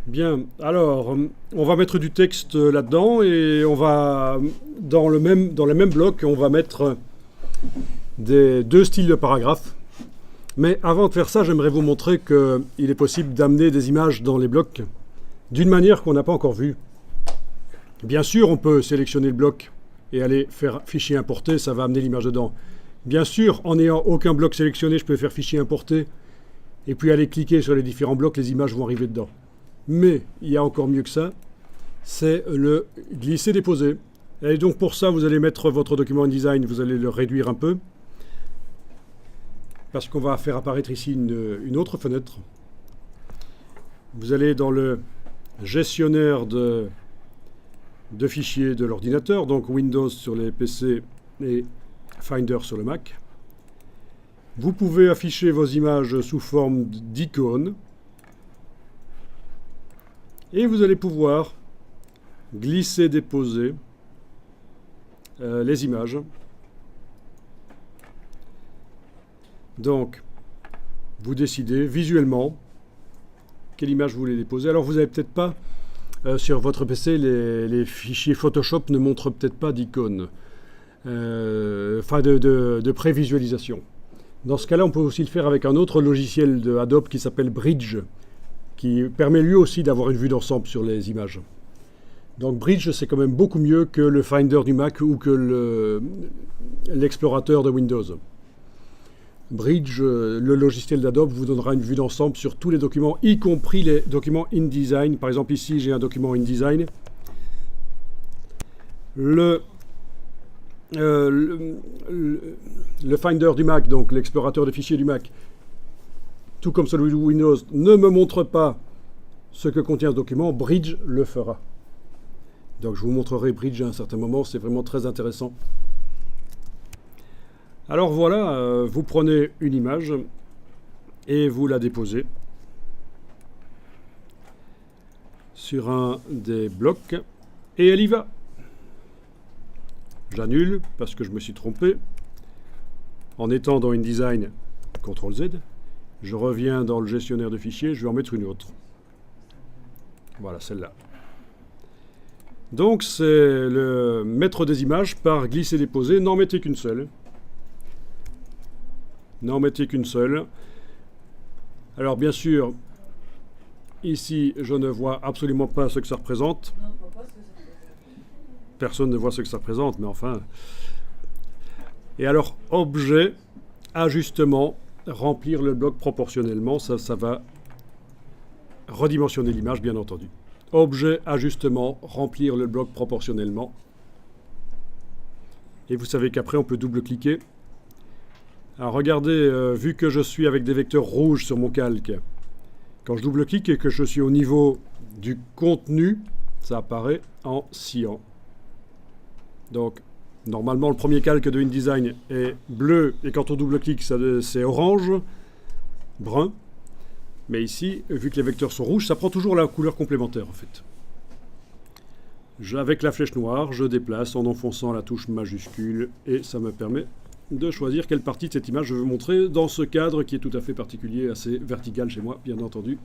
Bien, alors, on va mettre du texte là-dedans et on va, dans les mêmes blocs, on va mettre deux styles de paragraphes. Mais avant de faire ça, j'aimerais vous montrer qu'il est possible d'amener des images dans les blocs d'une manière qu'on n'a pas encore vue. Bien sûr, on peut sélectionner le bloc et aller faire fichier importer, ça va amener l'image dedans. Bien sûr, en n'ayant aucun bloc sélectionné, je peux faire fichier importer et puis aller cliquer sur les différents blocs, les images vont arriver dedans. Mais il y a encore mieux que ça, c'est le glisser-déposer. Et donc pour ça, vous allez mettre votre document InDesign, vous allez le réduire un peu, parce qu'on va faire apparaître ici une autre fenêtre. Vous allez dans le gestionnaire de fichiers de l'ordinateur, donc Windows sur les PC et Finder sur le Mac. Vous pouvez afficher vos images sous forme d'icônes. Et vous allez pouvoir glisser, déposer les images. Donc, vous décidez visuellement quelle image vous voulez déposer. Alors, vous n'avez peut-être pas, sur votre PC, les fichiers Photoshop ne montrent peut-être pas d'icônes, de prévisualisation. Dans ce cas-là, on peut aussi le faire avec un autre logiciel de Adobe qui s'appelle Bridge, qui permet lui aussi d'avoir une vue d'ensemble sur les images. Donc Bridge, c'est quand même beaucoup mieux que le Finder du Mac ou que l'explorateur de Windows. Bridge, le logiciel d'Adobe, vous donnera une vue d'ensemble sur tous les documents, y compris les documents InDesign. Par exemple, ici, j'ai un document InDesign. Le Finder du Mac, donc l'explorateur de fichiers du Mac, tout comme celui de Windows, ne me montre pas ce que contient ce document, Bridge le fera. Donc je vous montrerai Bridge à un certain moment, c'est vraiment très intéressant. Alors voilà, vous prenez une image et vous la déposez sur un des blocs et elle y va. J'annule parce que je me suis trompé. En étant dans InDesign, CTRL-Z, je reviens dans le gestionnaire de fichiers, je vais en mettre une autre. Voilà, celle-là. Donc c'est le mettre des images par glisser-déposer. N'en mettez qu'une seule. N'en mettez qu'une seule. Alors bien sûr, ici, je ne vois absolument pas ce que ça représente. Personne ne voit ce que ça représente, mais enfin. Et alors, objet, ajustement, remplir le bloc proportionnellement, ça va redimensionner l'image, bien entendu. Objet, ajustement, remplir le bloc proportionnellement. Et vous savez qu'après, on peut double-cliquer. Alors regardez, vu que je suis avec des vecteurs rouges sur mon calque, quand je double-clique et que je suis au niveau du contenu, ça apparaît en cyan. Donc, normalement, le premier calque de InDesign est bleu, et quand on double-clique, c'est orange, brun. Mais ici, vu que les vecteurs sont rouges, ça prend toujours la couleur complémentaire, en fait. Avec la flèche noire, je déplace en enfonçant la touche majuscule, et ça me permet de choisir quelle partie de cette image je veux montrer dans ce cadre qui est tout à fait particulier, assez vertical chez moi, bien entendu.